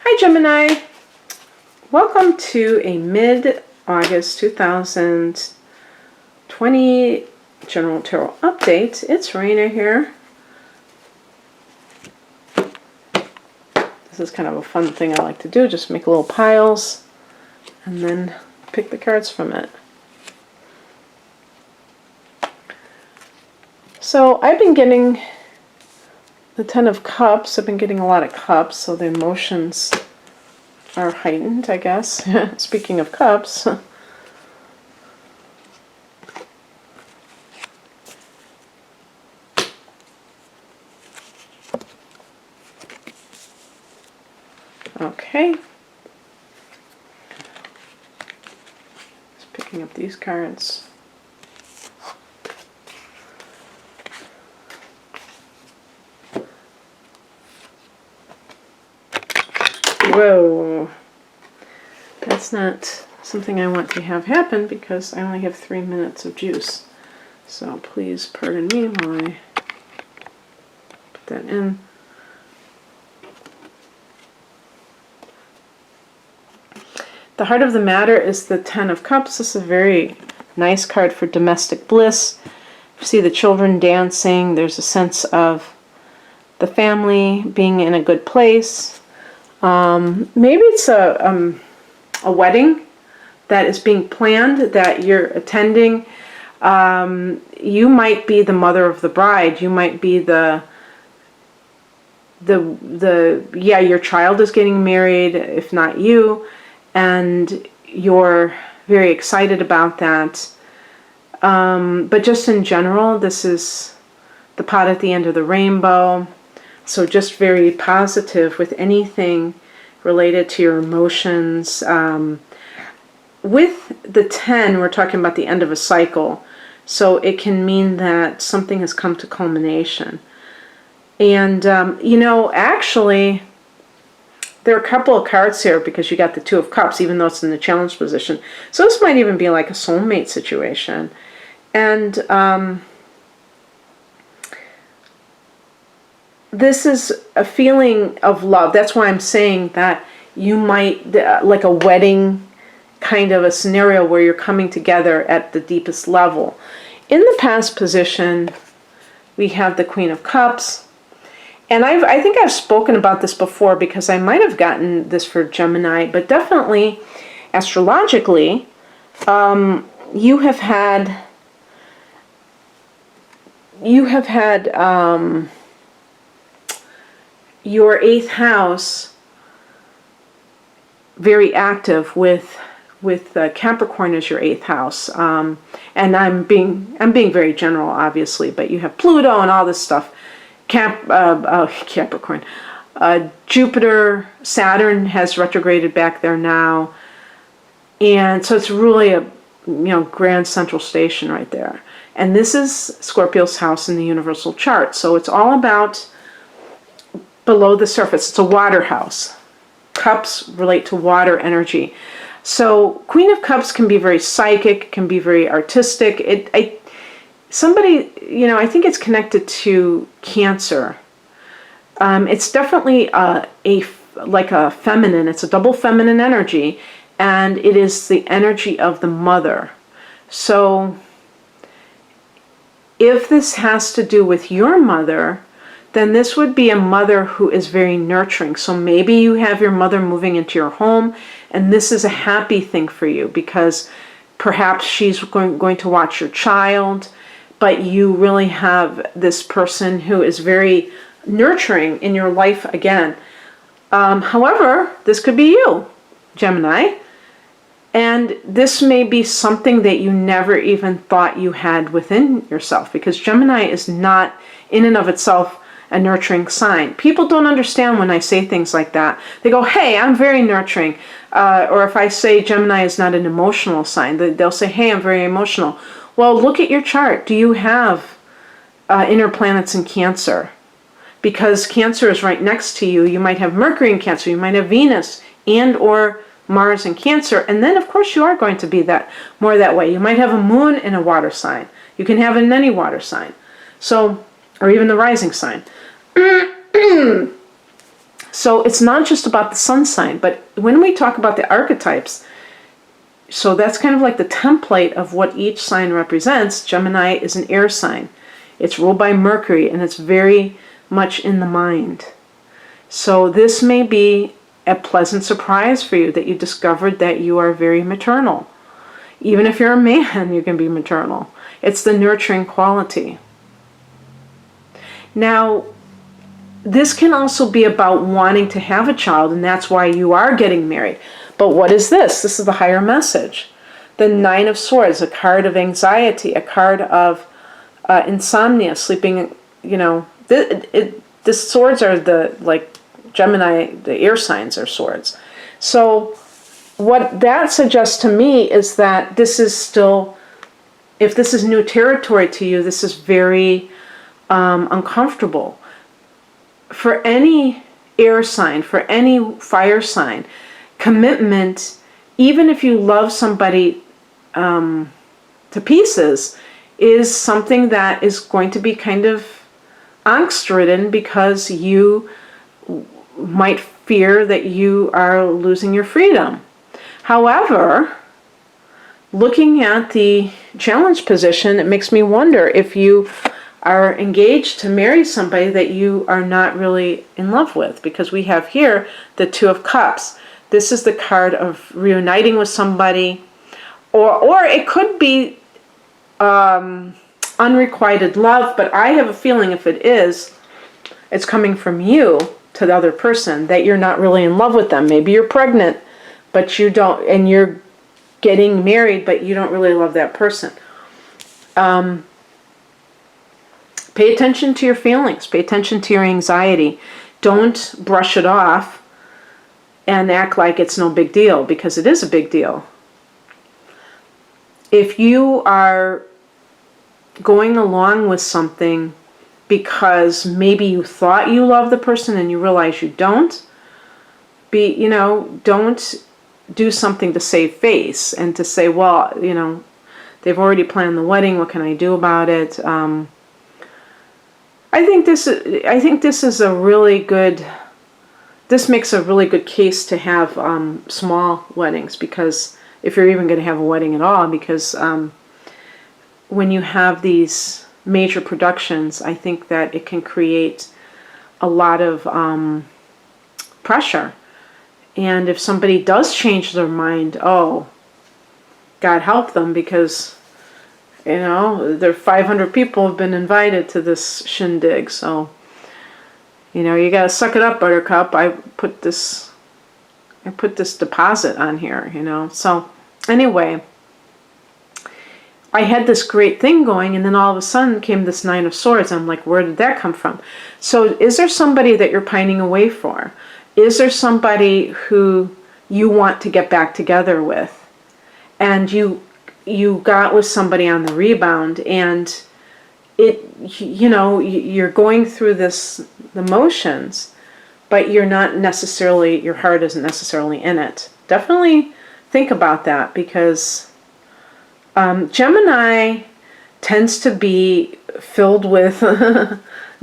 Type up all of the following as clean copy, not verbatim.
Hi Gemini, welcome to a mid-August 2020 General Tarot Update. It's Raina here. This is kind of a fun thing I like to do, just make little piles and then pick the cards from it. So I've been getting the Ten of Cups. I've been getting a lot of cups, so the emotions are heightened, I guess. Speaking of cups. Okay. Just picking up these cards. Whoa, that's not something I want to have happen because I only have 3 minutes of juice. So please pardon me while I put that in. The heart of the matter is the Ten of Cups. This is a very nice card for domestic bliss. You see the children dancing. There's a sense of the family being in a good place. Maybe it's a wedding that is being planned, that you're attending. You might be the mother of the bride. You might be your child is getting married, if not you, and you're very excited about that. But just in general, this is the pot at the end of the rainbow. So just very positive with anything related to your emotions. With the 10, we're talking about the end of a cycle. So it can mean that something has come to culmination. And, actually, there are a couple of cards here because you got the Two of Cups, even though it's in the challenge position. So this might even be like a soulmate situation. And this is a feeling of love. That's why I'm saying that you might, like a wedding kind of a scenario where you're coming together at the deepest level. In the past position, we have the Queen of Cups. And I think I've spoken about this before because I might have gotten this for Gemini, but definitely astrologically, you have had your 8th house very active with Capricorn as your 8th house, and I'm being very general, obviously, but you have Pluto and all this stuff. Capricorn, Jupiter, Saturn has retrograded back there now, and so it's really a grand central station right there. And this is Scorpio's house in the universal chart, so it's all about below the surface. It's a water house. Cups relate to water energy. So Queen of Cups can be very psychic, can be very artistic. I think it's connected to Cancer. It's definitely like a feminine. It's a double feminine energy, and it is the energy of the mother. So if this has to do with your mother, then this would be a mother who is very nurturing. So maybe you have your mother moving into your home, and this is a happy thing for you because perhaps she's going to watch your child, but you really have this person who is very nurturing in your life again. However, this could be you, Gemini, and this may be something that you never even thought you had within yourself, because Gemini is not in and of itself a nurturing sign. People don't understand when I say things like that. They go, hey, I'm very nurturing. Or if I say Gemini is not an emotional sign, they'll say, hey, I'm very emotional. Well, look at your chart. Do you have inner planets in Cancer? Because Cancer is right next to you. You might have Mercury in Cancer. You might have Venus and or Mars in Cancer. And then, of course, you are going to be more that way. You might have a moon in a water sign. You can have it in any water sign. So, or even the rising sign. So it's not just about the sun sign, but when we talk about the archetypes, so that's kind of like the template of what each sign represents. Gemini is an air sign. It's ruled by Mercury, and it's very much in the mind. So this may be a pleasant surprise for you that you discovered that you are very maternal. Even if you're a man, you can be maternal. It's the nurturing quality. Now, this can also be about wanting to have a child, and that's why you are getting married. But what is this? This is the higher message. The Nine of Swords, a card of anxiety, a card of insomnia, sleeping, the swords are the, like Gemini, the air signs are swords. So what that suggests to me is that this is still, if this is new territory to you, this is very uncomfortable. For any air sign, for any fire sign, commitment, even if you love somebody to pieces, is something that is going to be kind of angst-ridden because you might fear that you are losing your freedom. However, looking at the challenge position, it makes me wonder if you are engaged to marry somebody that you are not really in love with, because we have here the Two of Cups. This is the card of reuniting with somebody, or it could be unrequited love, but I have a feeling if it is, it's coming from you to the other person, that you're not really in love with them. Maybe you're pregnant, but you don't, and you're getting married, but you don't really love that person. Pay attention to your feelings. Pay attention to your anxiety. Don't brush it off and act like it's no big deal, because it is a big deal. If you are going along with something because maybe you thought you love the person and you realize you don't, don't do something to save face and to say, well, they've already planned the wedding. What can I do about it? I think this is a really good. This makes a really good case to have small weddings, because if you're even going to have a wedding at all, because when you have these major productions, I think that it can create a lot of pressure. And if somebody does change their mind, oh, God help them, because there are 500 people have been invited to this shindig, so you gotta suck it up, Buttercup. I put this deposit on here, So anyway, I had this great thing going, and then all of a sudden came this Nine of Swords. I'm like, where did that come from? So is there somebody that you're pining away for? Is there somebody who you want to get back together with, and you got with somebody on the rebound, and you're going through the motions, but you're not necessarily, your heart isn't necessarily in it. Definitely think about that, because Gemini tends to be filled with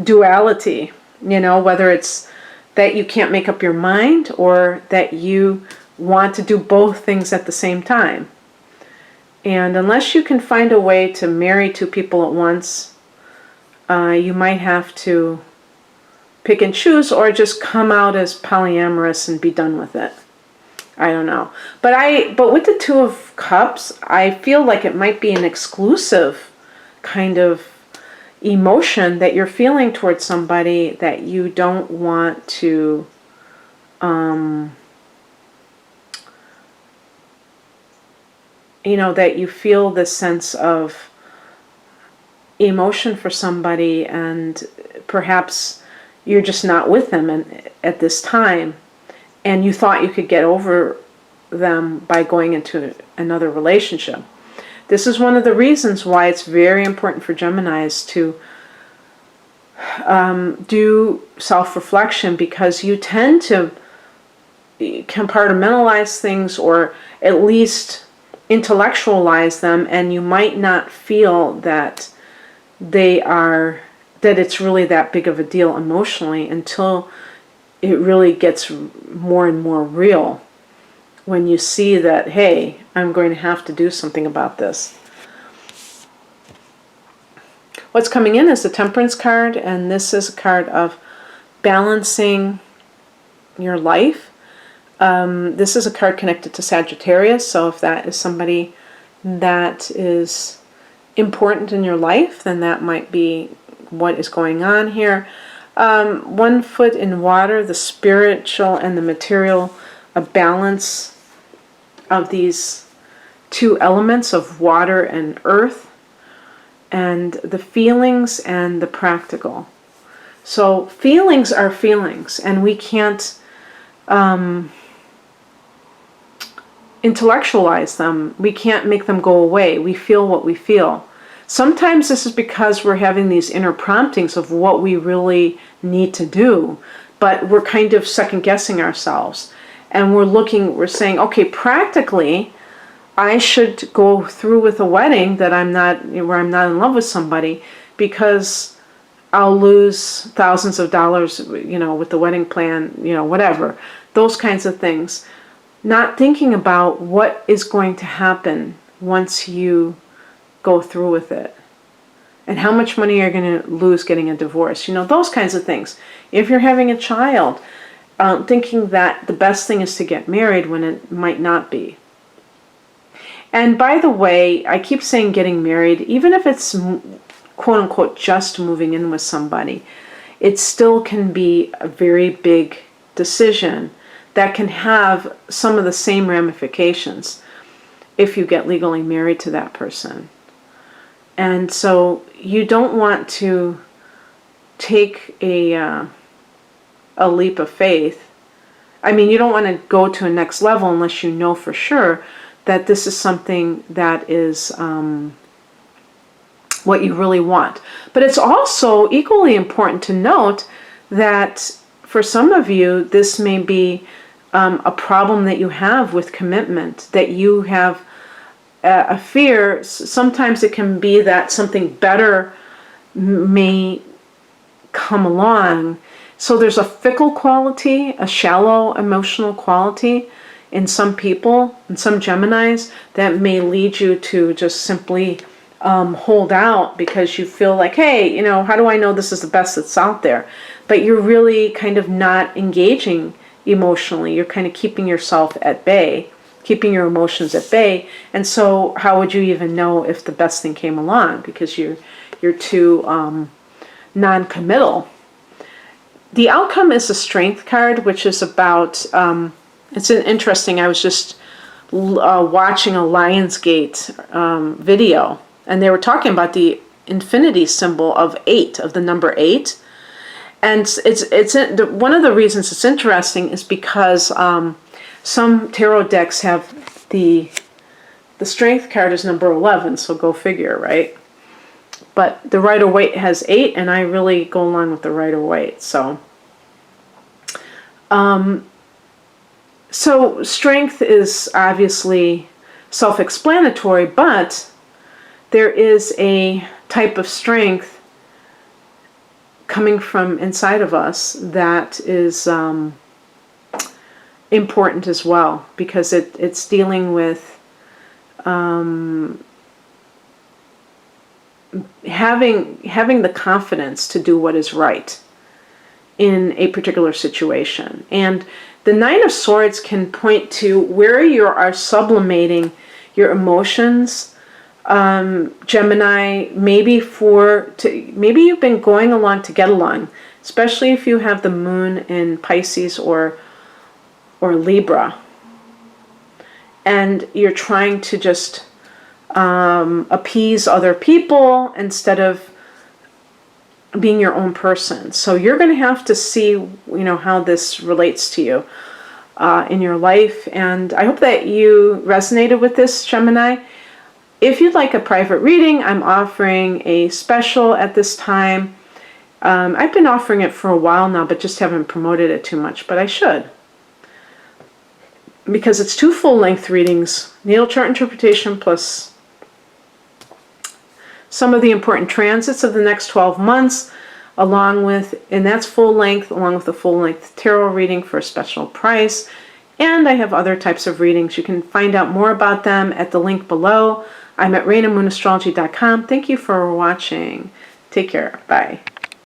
duality, whether it's that you can't make up your mind or that you want to do both things at the same time. And unless you can find a way to marry two people at once, you might have to pick and choose, or just come out as polyamorous and be done with it. I don't know. But with the Two of Cups, I feel like it might be an exclusive kind of emotion that you're feeling towards somebody that you don't want to that you feel this sense of emotion for somebody, and perhaps you're just not with them at this time, and you thought you could get over them by going into another relationship. This is one of the reasons why it's very important for Geminis to do self-reflection, because you tend to compartmentalize things, or at least intellectualize them, and you might not feel that that it's really that big of a deal emotionally until it really gets more and more real when you see that, hey, I'm going to have to do something about this. What's coming in is the Temperance card, and this is a card of balancing your life. This is a card connected to Sagittarius, so if that is somebody that is important in your life, then that might be what is going on here. 1 foot in water, the spiritual and the material, a balance of these two elements of water and earth, and the feelings and the practical. So feelings are feelings, and we can't intellectualize them. We can't make them go away. We feel what we feel. Sometimes this is because we're having these inner promptings of what we really need to do, but we're kind of second guessing ourselves. And we're saying, okay, practically, I should go through with a wedding where I'm not in love with somebody, because I'll lose thousands of dollars, with the wedding plan, whatever. Those kinds of things. Not thinking about what is going to happen once you go through with it. And how much money you're going to lose getting a divorce. Those kinds of things. If you're having a child, thinking that the best thing is to get married when it might not be. And by the way, I keep saying getting married, even if it's quote unquote just moving in with somebody, it still can be a very big decision that can have some of the same ramifications if you get legally married to that person. And so you don't want to take a leap of faith. I mean, you don't want to go to a next level unless you know for sure that this is something that is what you really want. But it's also equally important to note that for some of you, this may be a problem that you have with commitment, that you have a fear. Sometimes it can be that something better may come along. So there's a fickle quality, a shallow emotional quality in some people, in some Geminis, that may lead you to just simply hold out because you feel like, hey, how do I know this is the best that's out there? But you're really kind of not engaging emotionally. You're kind of keeping yourself at bay, keeping your emotions at bay. And so how would you even know if the best thing came along? Because you're too non-committal. The outcome is the Strength card, which is about, it's interesting, I was just watching a Lionsgate video, and they were talking about the infinity symbol of 8, of the number 8. And it's one of the reasons it's interesting is because some tarot decks have the Strength card is number 11, so go figure, right? But the Rider-Waite has 8, and I really go along with the Rider-Waite. So Strength is obviously self-explanatory, but there is a type of strength coming from inside of us that is important as well, because it's dealing with having the confidence to do what is right in a particular situation. And the Nine of Swords can point to where you are sublimating your emotions. Gemini, maybe you've been going along to get along, especially if you have the moon in Pisces or Libra, and you're trying to just appease other people instead of being your own person. So you're going to have to see, how this relates to you in your life. And I hope that you resonated with this, Gemini. If you'd like a private reading, I'm offering a special at this time. I've been offering it for a while now, but just haven't promoted it too much, but I should. Because it's 2 full-length readings, natal chart interpretation plus some of the important transits of the next 12 months. and that's full length, along with a full length tarot reading for a special price. And I have other types of readings. You can find out more about them at the link below. I'm at RainaMoonAstrology.com. Thank you for watching. Take care. Bye.